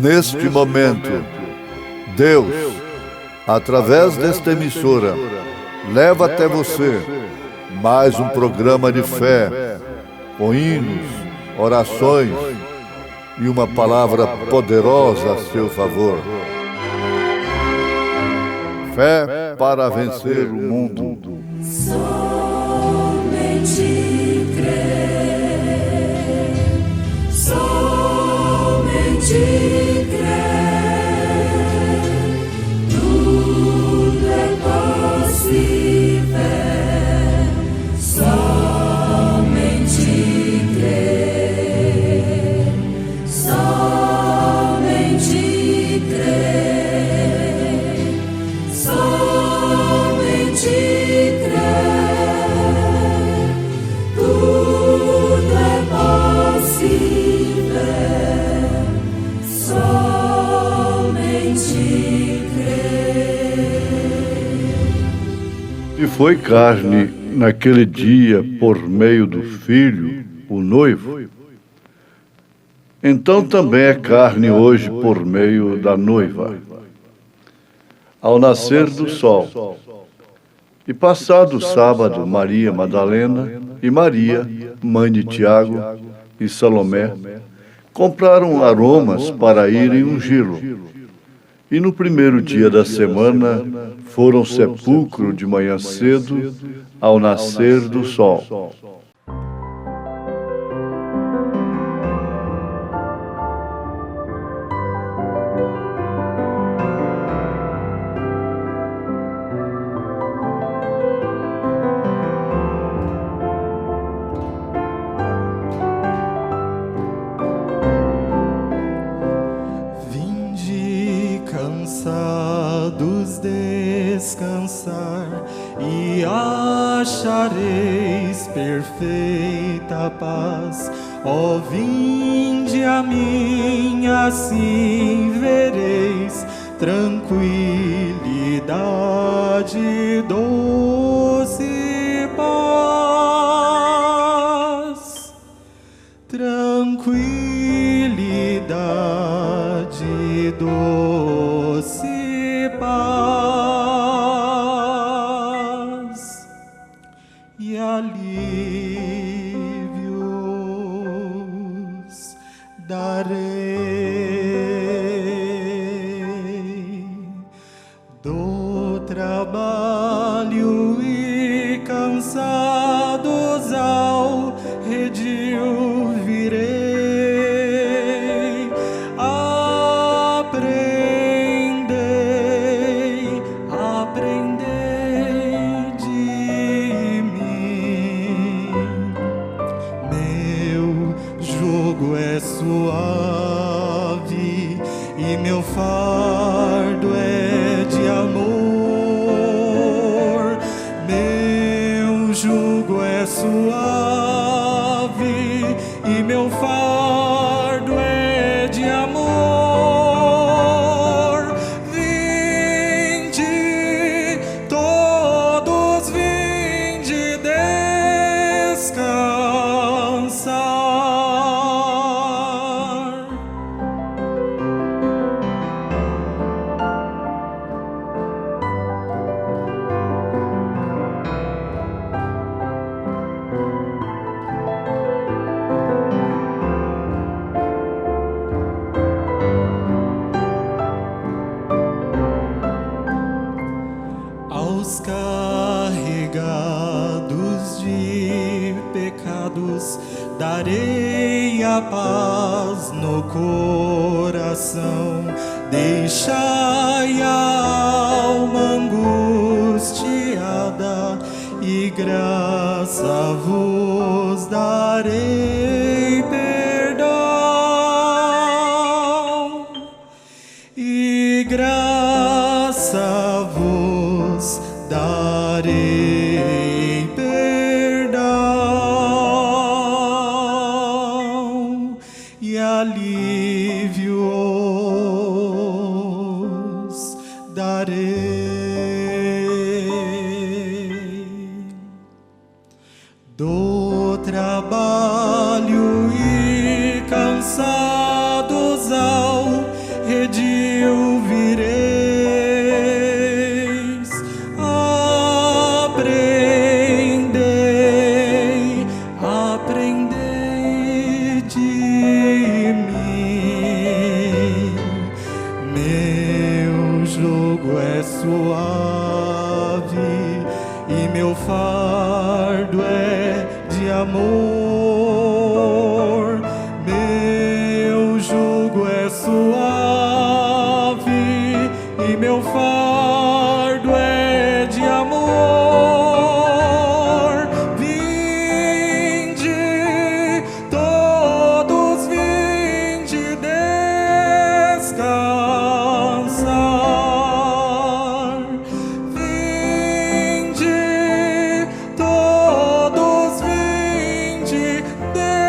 Neste momento, Deus, através desta emissora, leva até você mais um programa de fé, com hinos, orações e uma palavra poderosa a seu favor. Fé para vencer o mundo. Somente crer, somente crer, tudo é possível, somente crer, somente crer, somente crer, tudo é possível, somente crer. E foi carne naquele dia por meio do Filho, o noivo. Então também é carne hoje por meio da noiva. Ao nascer do sol. E passado o sábado, Maria Madalena e Maria, mãe de Tiago e Salomé, compraram aromas para irem ungí-lo. E no primeiro dia da semana foram ao sepulcro de manhã cedo, ao nascer do sol. Vinde cansados descansar e achareis perfeita paz. Ó, vinde a mim, assim vereis tranquilidade, doce paz. Tranquilidade, doce paz e alívios darei do trabalho e cansados ao redil virei. Aprendei, aprendei de mim. Meu jugo é suave e meu fardo é de amor. Meu jugo é suave e meu fardo é de amor. Vinde, todos vinde descansar. Aos carregados de pecados darei a paz no coração. Deixai a alma angustiada e graça vos darei perdão. E graça vos darei perdão e alívios darei do trabalho e cansados ao é suave e meu fardo é de amor. Vinde, todos vinde descansar. Vinde, todos vinde descansar.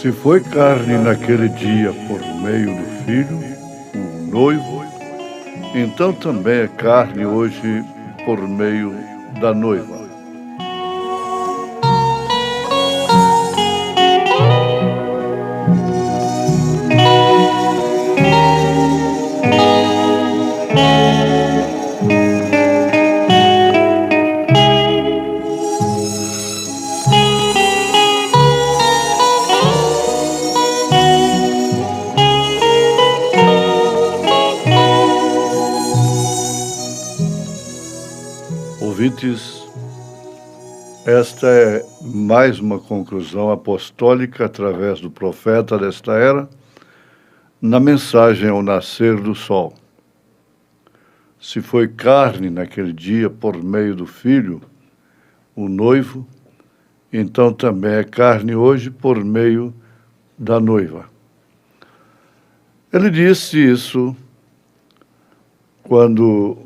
Se foi carne naquele dia por meio do Filho, o noivo, então também é carne hoje por meio da noiva. Ouvintes, esta é mais uma conclusão apostólica através do profeta desta era, na mensagem ao nascer do sol. Se foi carne naquele dia por meio do Filho, o noivo, então também é carne hoje por meio da noiva. Ele disse isso quando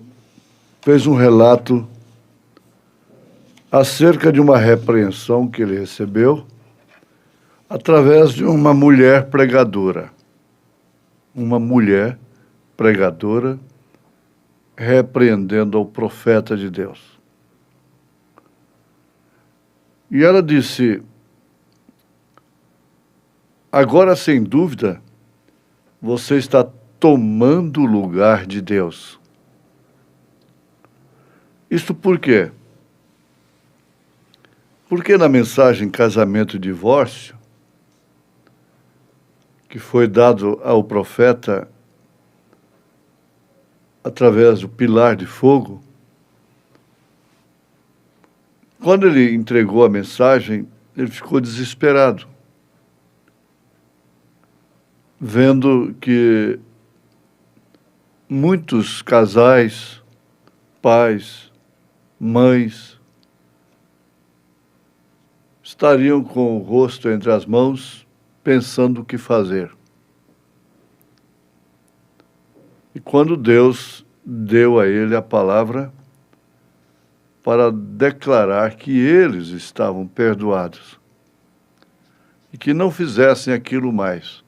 fez um relato acerca de uma repreensão que ele recebeu através de uma mulher pregadora. Uma mulher pregadora repreendendo ao profeta de Deus. E ela disse: agora, sem dúvida, você está tomando o lugar de Deus. Isto por quê? Porque na mensagem casamento e divórcio, que foi dado ao profeta através do pilar de fogo, quando ele entregou a mensagem, ele ficou desesperado, vendo que muitos casais, pais, mães, estariam com o rosto entre as mãos, pensando o que fazer. E quando Deus deu a ele a palavra para declarar que eles estavam perdoados e que não fizessem aquilo mais,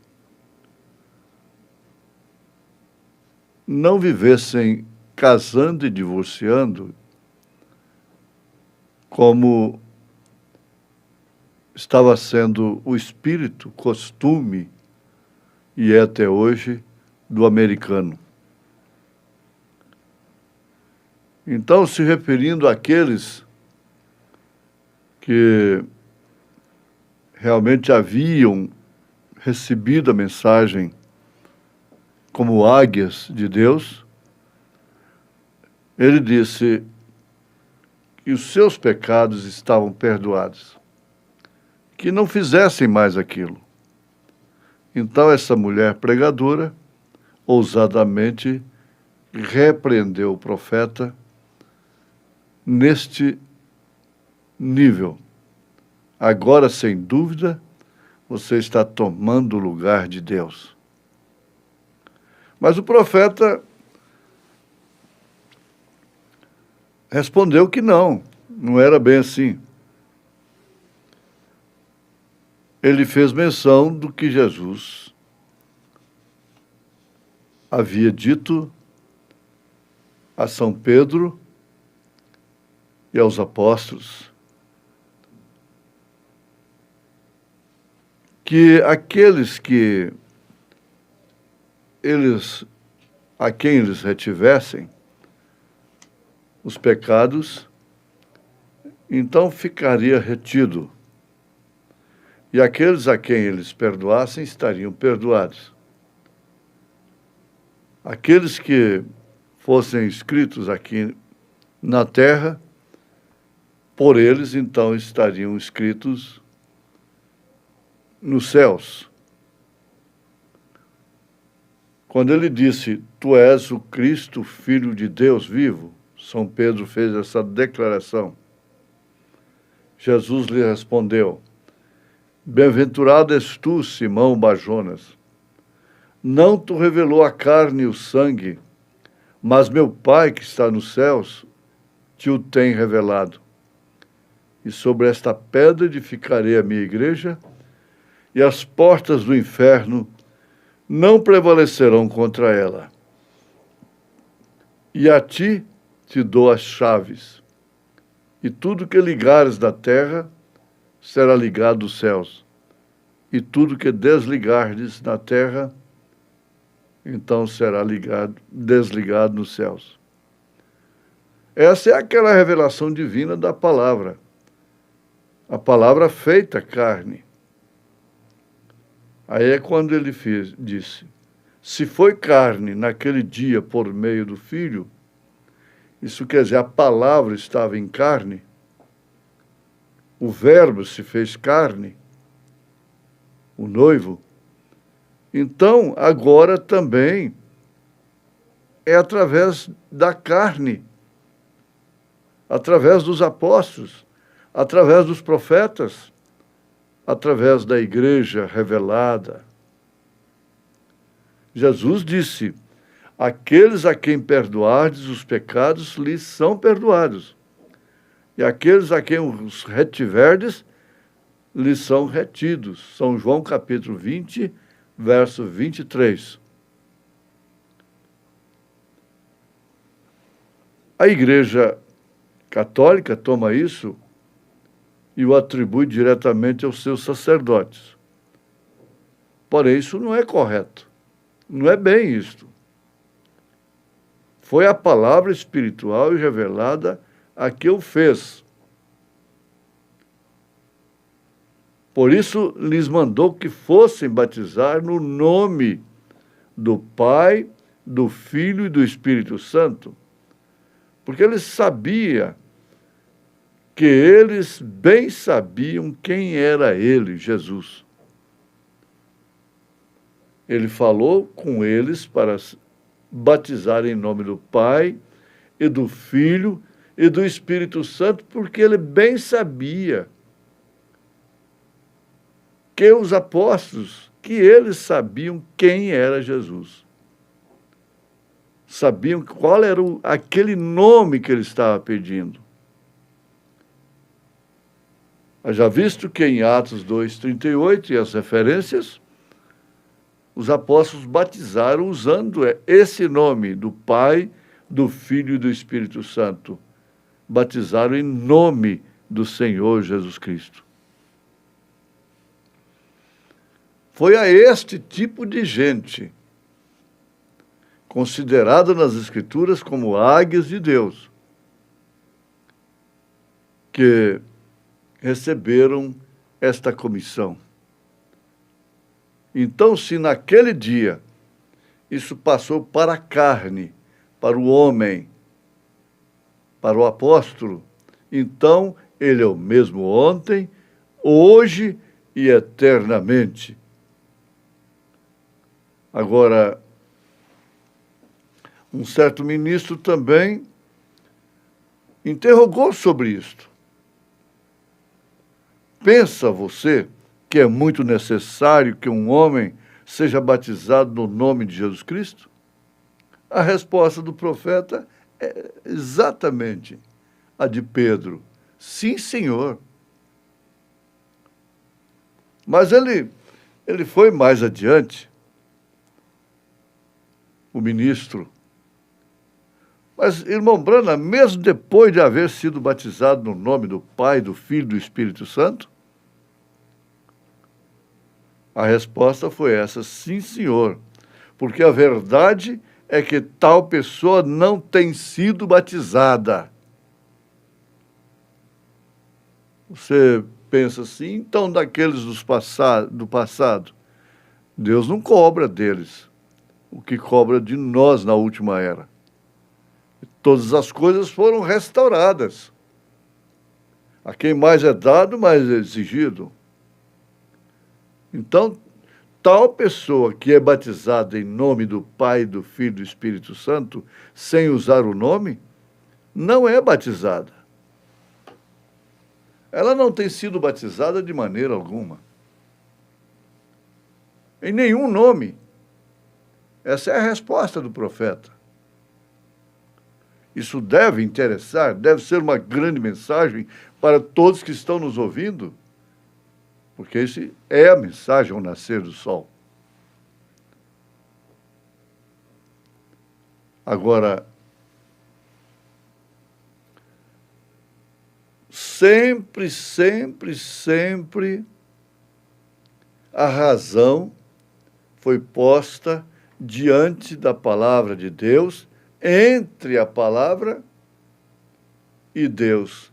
não vivessem casando e divorciando como estava sendo o espírito, costume, e é até hoje, do americano. Então, se referindo àqueles que realmente haviam recebido a mensagem como águias de Deus, ele disse que os seus pecados estavam perdoados, que não fizessem mais aquilo. Então essa mulher pregadora, ousadamente, repreendeu o profeta neste nível. Agora, sem dúvida, você está tomando o lugar de Deus. Mas o profeta respondeu que não era bem assim. Ele fez menção do que Jesus havia dito a São Pedro e aos apóstolos, que aqueles a quem eles retivessem os pecados, então ficaria retido. E aqueles a quem eles perdoassem estariam perdoados. Aqueles que fossem escritos aqui na terra, por eles então estariam escritos nos céus. Quando ele disse, tu és o Cristo, Filho de Deus vivo, São Pedro fez essa declaração. Jesus lhe respondeu, bem-aventurado és tu, Simão Barjonas. Não te revelou a carne e o sangue, mas meu Pai que está nos céus te o tem revelado. E sobre esta pedra edificarei a minha igreja, e as portas do inferno não prevalecerão contra ela. E a ti te dou as chaves, e tudo que ligares da terra será ligado dos céus, e tudo que desligardes na terra, então será desligado nos céus. Essa é aquela revelação divina da palavra, a palavra feita carne. Aí é quando ele disse, se foi carne naquele dia por meio do Filho, isso quer dizer, a palavra estava em carne, o verbo se fez carne, o noivo, então agora também é através da carne, através dos apóstolos, através dos profetas, através da igreja revelada. Jesus disse, aqueles a quem perdoardes os pecados lhes são perdoados, e aqueles a quem os retiverdes lhes são retidos. São João capítulo 20, verso 23. A Igreja Católica toma isso e o atribui diretamente aos seus sacerdotes. Porém, isso não é correto. Não é bem isto. Foi a palavra espiritual e revelada a que o fez. Por isso, lhes mandou que fossem batizar no nome do Pai, do Filho e do Espírito Santo, porque ele sabia que eles bem sabiam quem era ele, Jesus. Ele falou com eles para batizar em nome do Pai e do Filho e do Espírito Santo, porque ele bem sabia que os apóstolos, que eles sabiam quem era Jesus. Sabiam qual era aquele nome que ele estava pedindo. Já visto que em Atos 2:38 e as referências, os apóstolos batizaram usando esse nome do Pai, do Filho e do Espírito Santo. Batizaram em nome do Senhor Jesus Cristo. Foi a este tipo de gente, considerada nas Escrituras como águias de Deus, que receberam esta comissão. Então, se naquele dia isso passou para a carne, para o homem, para o apóstolo, então ele é o mesmo ontem, hoje e eternamente. Agora, um certo ministro também interrogou sobre isto. Pensa você que é muito necessário que um homem seja batizado no nome de Jesus Cristo? A resposta do profeta é exatamente, a de Pedro. Sim, senhor. Mas ele foi mais adiante, o ministro. Mas, irmão Branham, mesmo depois de haver sido batizado no nome do Pai, do Filho e do Espírito Santo, a resposta foi essa: sim, senhor. Porque a verdade é que tal pessoa não tem sido batizada. Você pensa assim, então daqueles do passado, Deus não cobra deles o que cobra de nós na última era. Todas as coisas foram restauradas. A quem mais é dado, mais é exigido. Então, tal pessoa que é batizada em nome do Pai, do Filho e do Espírito Santo, sem usar o nome, não é batizada. Ela não tem sido batizada de maneira alguma. Em nenhum nome. Essa é a resposta do profeta. Isso deve interessar, deve ser uma grande mensagem para todos que estão nos ouvindo, porque essa é a mensagem ao nascer do sol. Agora, sempre a razão foi posta diante da palavra de Deus, entre a palavra e Deus,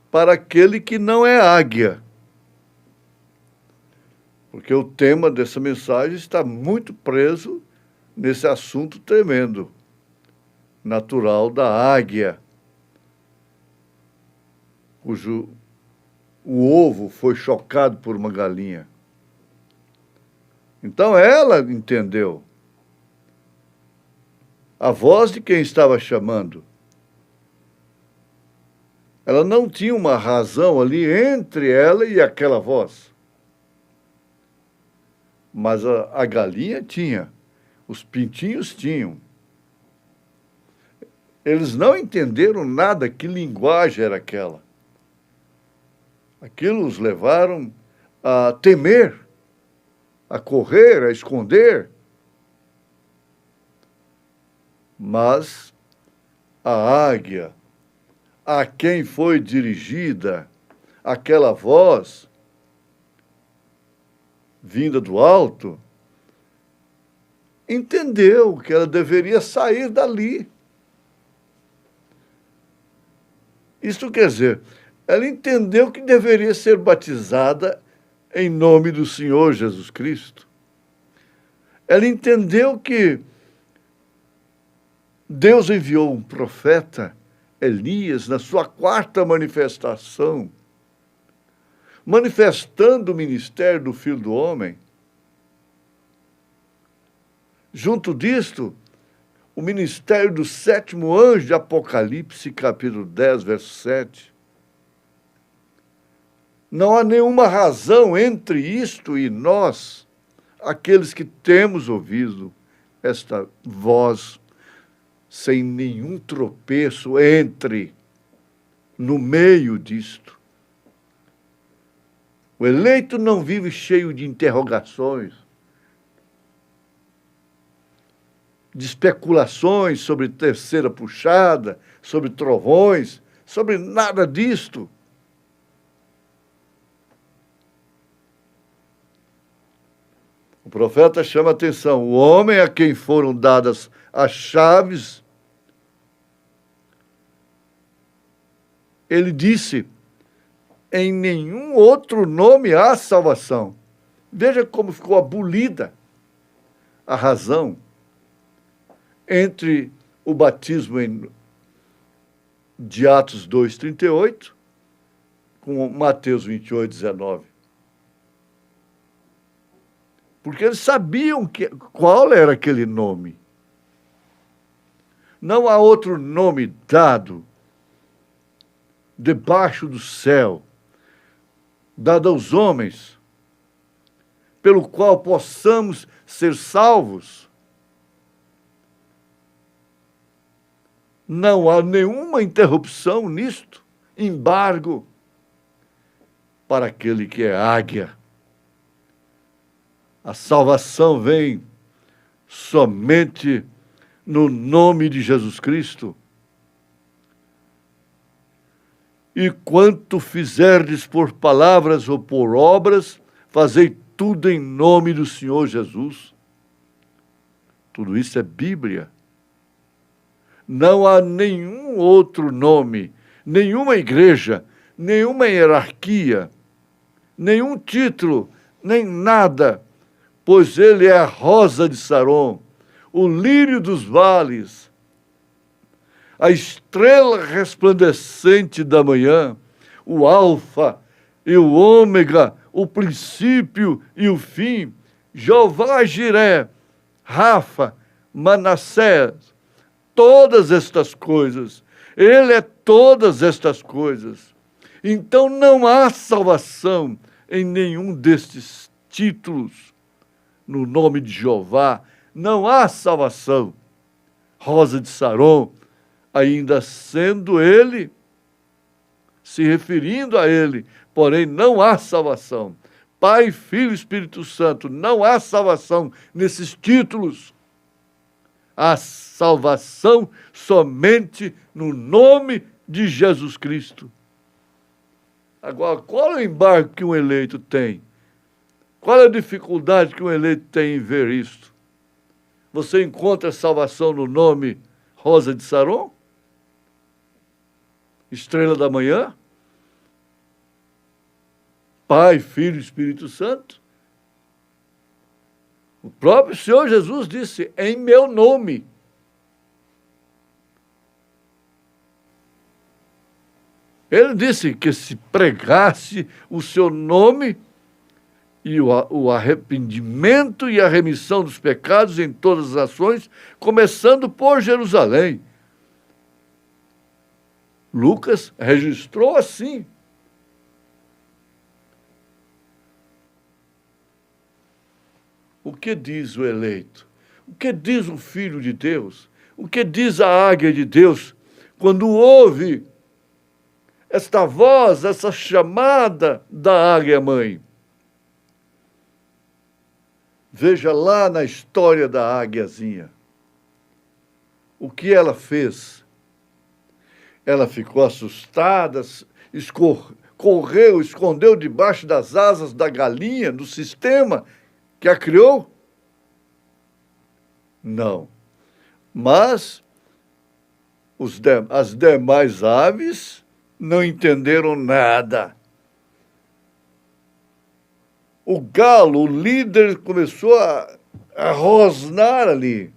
para aquele que não é águia. Porque o tema dessa mensagem está muito preso nesse assunto tremendo, natural da águia, cujo o ovo foi chocado por uma galinha. Então ela entendeu a voz de quem estava chamando. Ela não tinha uma razão ali entre ela e aquela voz. Mas a galinha tinha, os pintinhos tinham. Eles não entenderam nada, que linguagem era aquela. Aquilo os levaram a temer, a correr, a esconder. Mas a águia, a quem foi dirigida aquela voz vinda do alto, entendeu que ela deveria sair dali. Isso quer dizer, ela entendeu que deveria ser batizada em nome do Senhor Jesus Cristo. Ela entendeu que Deus enviou um profeta, Elias, na sua quarta manifestação, manifestando o ministério do Filho do Homem. Junto disto, o ministério do sétimo anjo de Apocalipse, capítulo 10, verso 7. Não há nenhuma razão entre isto e nós, aqueles que temos ouvido esta voz, sem nenhum tropeço no meio disto. O eleito não vive cheio de interrogações, de especulações sobre terceira puxada, sobre trovões, sobre nada disto. O profeta chama a atenção: o homem a quem foram dadas as chaves, ele disse, em nenhum outro nome há salvação. Veja como ficou abolida a razão entre o batismo de Atos 2,38 com Mateus 28,19. Porque eles sabiam qual era aquele nome. Não há outro nome dado debaixo do céu, dado aos homens, pelo qual possamos ser salvos. Não há nenhuma interrupção nisto, embargo para aquele que é águia. A salvação vem somente no nome de Jesus Cristo. E quanto fizerdes por palavras ou por obras, fazei tudo em nome do Senhor Jesus. Tudo isso é Bíblia. Não há nenhum outro nome, nenhuma igreja, nenhuma hierarquia, nenhum título, nem nada, pois ele é a rosa de Saron, o lírio dos vales, a estrela resplandecente da manhã, o alfa e o ômega, o princípio e o fim, Jeová Jiré, Rafa, Manassés, todas estas coisas. Ele é todas estas coisas. Então não há salvação em nenhum destes títulos. No nome de Jeová, não há salvação. Rosa de Saron, ainda sendo ele, se referindo a ele, porém não há salvação. Pai, Filho e Espírito Santo, não há salvação nesses títulos. Há salvação somente no nome de Jesus Cristo. Agora, qual é o embargo que um eleito tem? Qual é a dificuldade que um eleito tem em ver isto? Você encontra salvação no nome Rosa de Saron? Estrela da manhã? Pai, Filho e Espírito Santo? O próprio Senhor Jesus disse, em meu nome. Ele disse que se pregasse o seu nome e o arrependimento e a remissão dos pecados em todas as nações, começando por Jerusalém. Lucas registrou assim. O que diz o eleito? O que diz o Filho de Deus? O que diz a águia de Deus quando ouve esta voz, essa chamada da águia-mãe? Veja lá na história da águiazinha. O que ela fez? Ela ficou assustada, correu, escondeu debaixo das asas da galinha, do sistema que a criou? Não. Mas as demais aves não entenderam nada. O galo, o líder, começou a rosnar ali,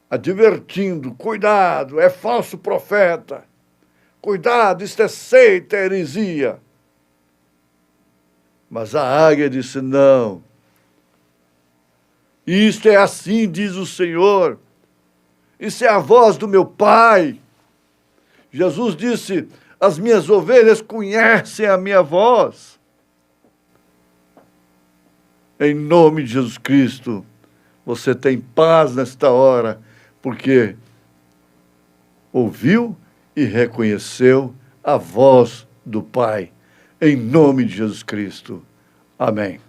advertindo, cuidado, é falso profeta. Cuidado, isto é seita, é heresia. Mas a águia disse, não. Isto é assim, diz o Senhor. Isso é a voz do meu Pai. Jesus disse, as minhas ovelhas conhecem a minha voz. Em nome de Jesus Cristo, você tem paz nesta hora, porque ouviu e reconheceu a voz do Pai. Em nome de Jesus Cristo. Amém.